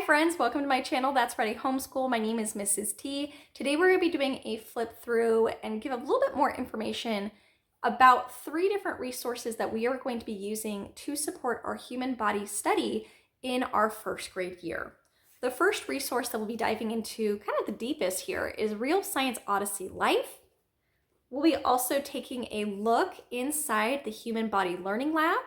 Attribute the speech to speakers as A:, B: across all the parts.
A: Hi friends, welcome to my channel, That's Ready Homeschool. My name is Mrs. T. Today we're going to be doing a flip through and give a little bit more information about 3 different resources that we are going to be using to support our human body study in our first grade year. The first resource that we'll be diving into, kind of the deepest here, is Real Science Odyssey Life. We'll be also taking a look inside the Human Body Learning Lab.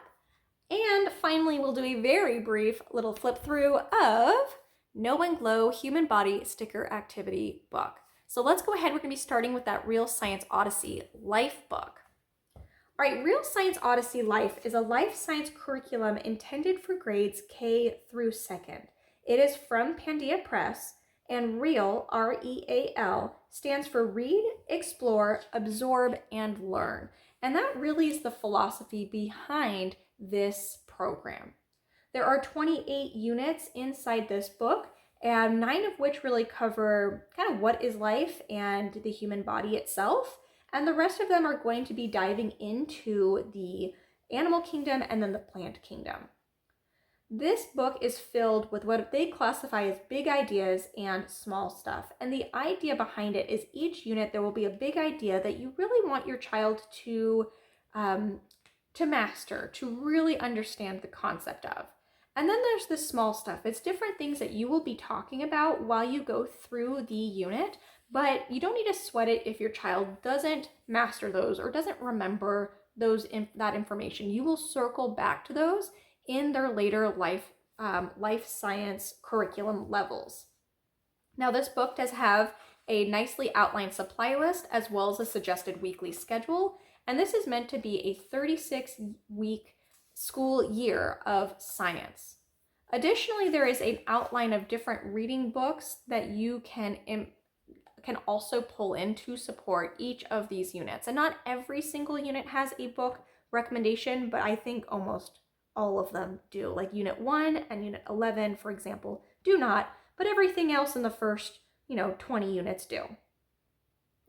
A: And finally, we'll do a very brief little flip through of Know and Glow Human Body Sticker Activity book. So let's go ahead. We're going to be starting with that Real Science Odyssey Life book. All right, Real Science Odyssey Life is a life science curriculum intended for grades K through 2nd. It is from Pandia Press, and REAL, R-E-A-L, stands for Read, Explore, Absorb, and Learn. And that really is the philosophy behind this program. There are 28 units inside this book, and 9 of which really cover kind of what is life and the human body itself. And the rest of them are going to be diving into the animal kingdom and then the plant kingdom. This book is filled with what they classify as big ideas and small stuff. And the idea behind it is each unit there will be a big idea that you really want your child to master, to really understand the concept of. And then there's the small stuff. It's different things that you will be talking about while you go through the unit, but you don't need to sweat it if your child doesn't master those or doesn't remember that information. You will circle back to those in their later life science curriculum levels. Now, this book does have a nicely outlined supply list as well as a suggested weekly schedule, and this is meant to be a 36-week school year of science. Additionally, there is an outline of different reading books that you can also pull in to support each of these units. And not every single unit has a book recommendation, but I think almost all of them do. Like Unit 1 and Unit 11, for example, do not, but everything else in the first, 20 units do.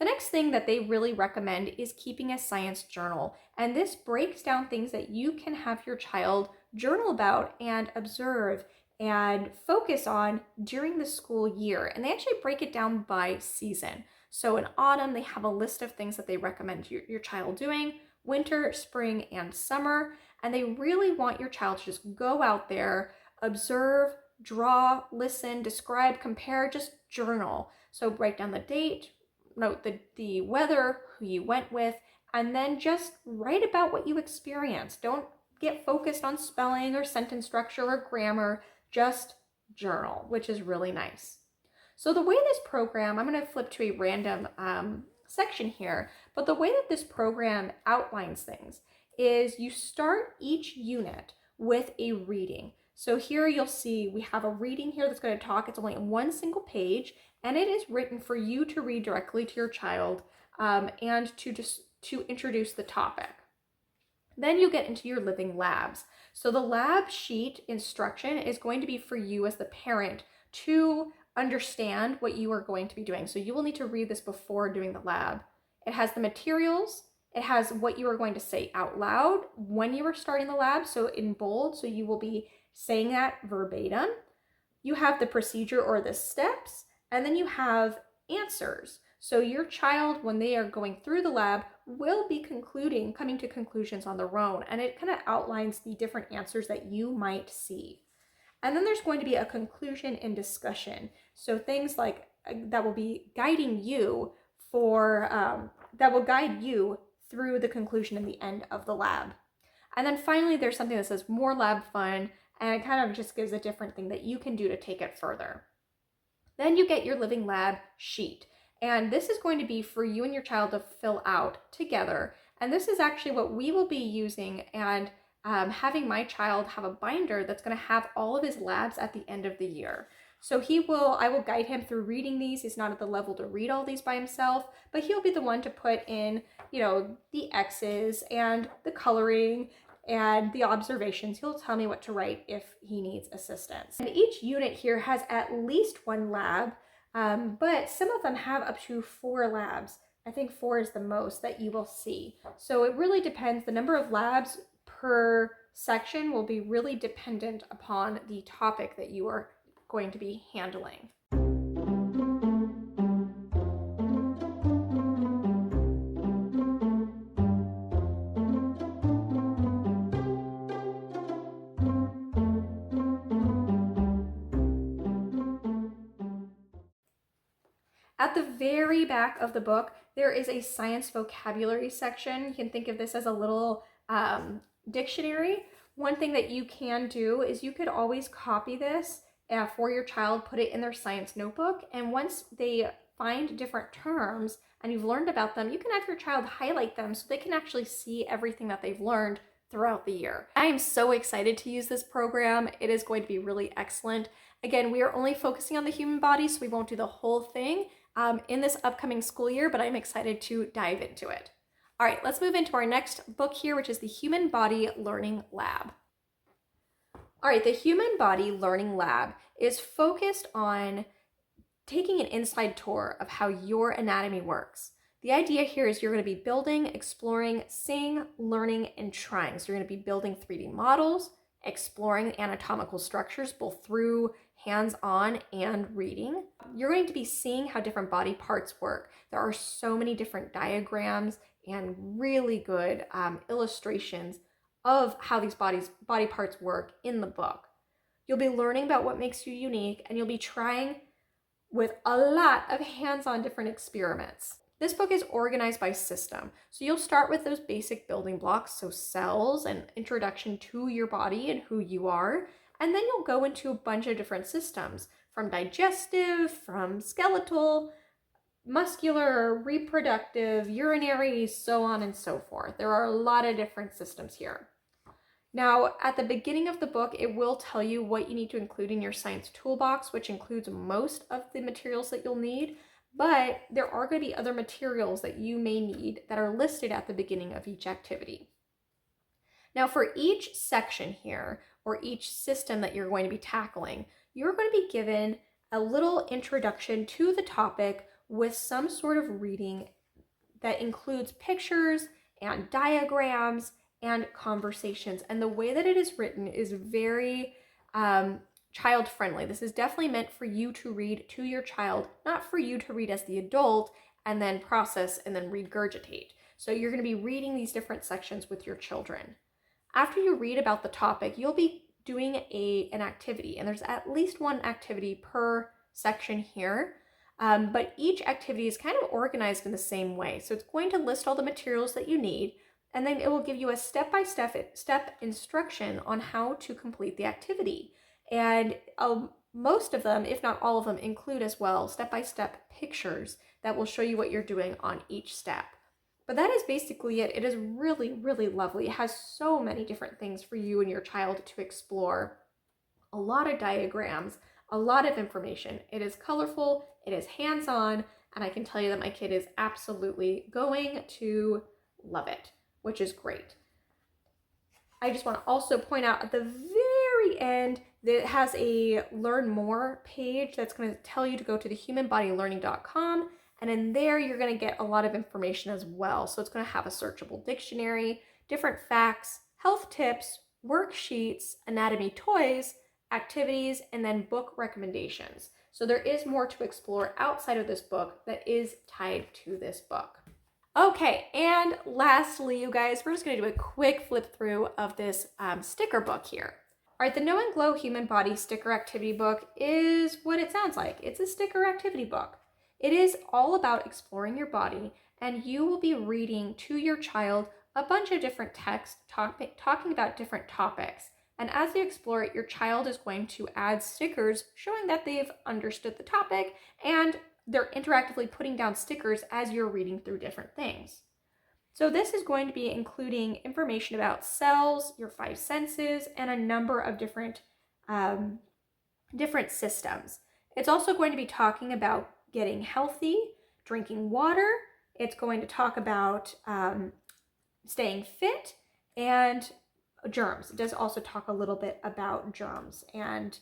A: The next thing that they really recommend is keeping a science journal, and this breaks down things that you can have your child journal about and observe and focus on during the school year. And they actually break it down by season. So in autumn, they have a list of things that they recommend your child doing, winter, spring, and summer. And they really want your child to just go out there, observe, draw, listen, describe, compare, just journal. So write down the date, note the weather, who you went with, and then just write about what you experienced. Don't get focused on spelling or sentence structure or grammar, just journal, which is really nice. So the way this program, I'm going to flip to a random section here, but the way that this program outlines things is you start each unit with a reading. So here you'll see we have a reading here that's going to talk. It's only on one single page, and it is written for you to read directly to your child and to introduce the topic. Then you get into your living labs. So the lab sheet instruction is going to be for you as the parent to understand what you are going to be doing. So you will need to read this before doing the lab. It has the materials. It has what you are going to say out loud when you are starting the lab, so in bold, so you will be saying that verbatim. You have the procedure or the steps, and then you have answers. So your child, when they are going through the lab, will be coming to conclusions on their own, and it kind of outlines the different answers that you might see. And then there's going to be a conclusion and discussion. So things like that will be guiding you that will guide you through the conclusion and the end of the lab. And then finally, there's something that says more lab fun, and it kind of just gives a different thing that you can do to take it further. Then you get your living lab sheet. And this is going to be for you and your child to fill out together. And this is actually what we will be using and having my child have a binder that's going to have all of his labs at the end of the year. So I will guide him through reading these. He's not at the level to read all these by himself, but he'll be the one to put in, the X's and the coloring and the observations. He'll tell me what to write if he needs assistance. And each unit here has at least 1 lab, but some of them have up to 4 labs. I think 4 is the most that you will see. So it really depends. The number of labs per section will be really dependent upon the topic that you are going to be handling. At the very back of the book, there is a science vocabulary section. You can think of this as a little dictionary. One thing that you can do is you could always copy this for your child, put it in their science notebook, and once they find different terms and you've learned about them, you can have your child highlight them so they can actually see everything that they've learned throughout the year. I am so excited to use this program. It is going to be really excellent. Again, we are only focusing on the human body, so we won't do the whole thing in this upcoming school year, but I'm excited to dive into it. All right, let's move into our next book here, which is the Human Body Learning Lab. All right, the Human Body Learning Lab is focused on taking an inside tour of how your anatomy works. The idea here is you're going to be building, exploring, seeing, learning, and trying. So you're going to be building 3D models, exploring anatomical structures, both through hands-on and reading. You're going to be seeing how different body parts work. There are so many different diagrams and really good illustrations of how these body parts work in the book. You'll be learning about what makes you unique, and you'll be trying with a lot of hands-on different experiments. This book is organized by system. So you'll start with those basic building blocks, so cells and introduction to your body and who you are. And then you'll go into a bunch of different systems, from digestive, from skeletal, muscular, reproductive, urinary, so on and so forth. There are a lot of different systems here. Now, at the beginning of the book, it will tell you what you need to include in your science toolbox, which includes most of the materials that you'll need. But there are going to be other materials that you may need that are listed at the beginning of each activity. Now, for each section here, or each system that you're going to be tackling, you're going to be given a little introduction to the topic with some sort of reading that includes pictures and diagrams and conversations. And the way that it is written is very child-friendly. This is definitely meant for you to read to your child, not for you to read as the adult and then process and then regurgitate. So you're going to be reading these different sections with your children. After you read about the topic, you'll be doing an activity, and there's at least one activity per section here. But each activity is kind of organized in the same way. So it's going to list all the materials that you need, and then it will give you a step-by-step instruction on how to complete the activity. And most of them, if not all of them, include as well step-by-step pictures that will show you what you're doing on each step. But that is basically it. It is really, really lovely. It has so many different things for you and your child to explore. A lot of diagrams, a lot of information. It is colorful, it is hands-on, and I can tell you that my kid is absolutely going to love it, which is great. I just want to also point out at the very end that it has a learn more page that's going to tell you to go to thehumanbodylearning.com, and in there you're going to get a lot of information as well. So it's going to have a searchable dictionary, different facts, health tips, worksheets, anatomy toys, activities, and then book recommendations. So there is more to explore outside of this book that is tied to this book. Okay, and lastly, you guys, we're just going to do a quick flip through of this sticker book here. All right, the Know and Glow Human Body Sticker Activity Book is what it sounds like. It's a sticker activity book. It is all about exploring your body, and you will be reading to your child a bunch of different texts talking about different topics. And as you explore it, your child is going to add stickers showing that they've understood the topic, and they're interactively putting down stickers as you're reading through different things. So this is going to be including information about cells, your 5 senses, and a number of different systems. It's also going to be talking about getting healthy, drinking water. It's going to talk about staying fit and germs. It does also talk a little bit about germs and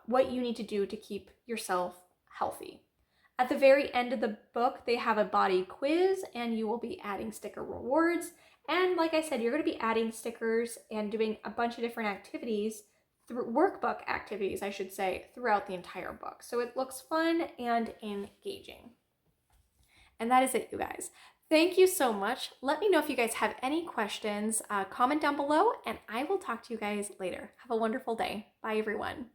A: what you need to do to keep yourself healthy. At the very end of the book, they have a body quiz, and you will be adding sticker rewards. And like I said, you're going to be adding stickers and doing a bunch of different activities workbook activities, I should say, throughout the entire book. So it looks fun and engaging. And that is it, you guys. Thank you so much. Let me know if you guys have any questions. Comment down below, and I will talk to you guys later. Have a wonderful day. Bye, everyone.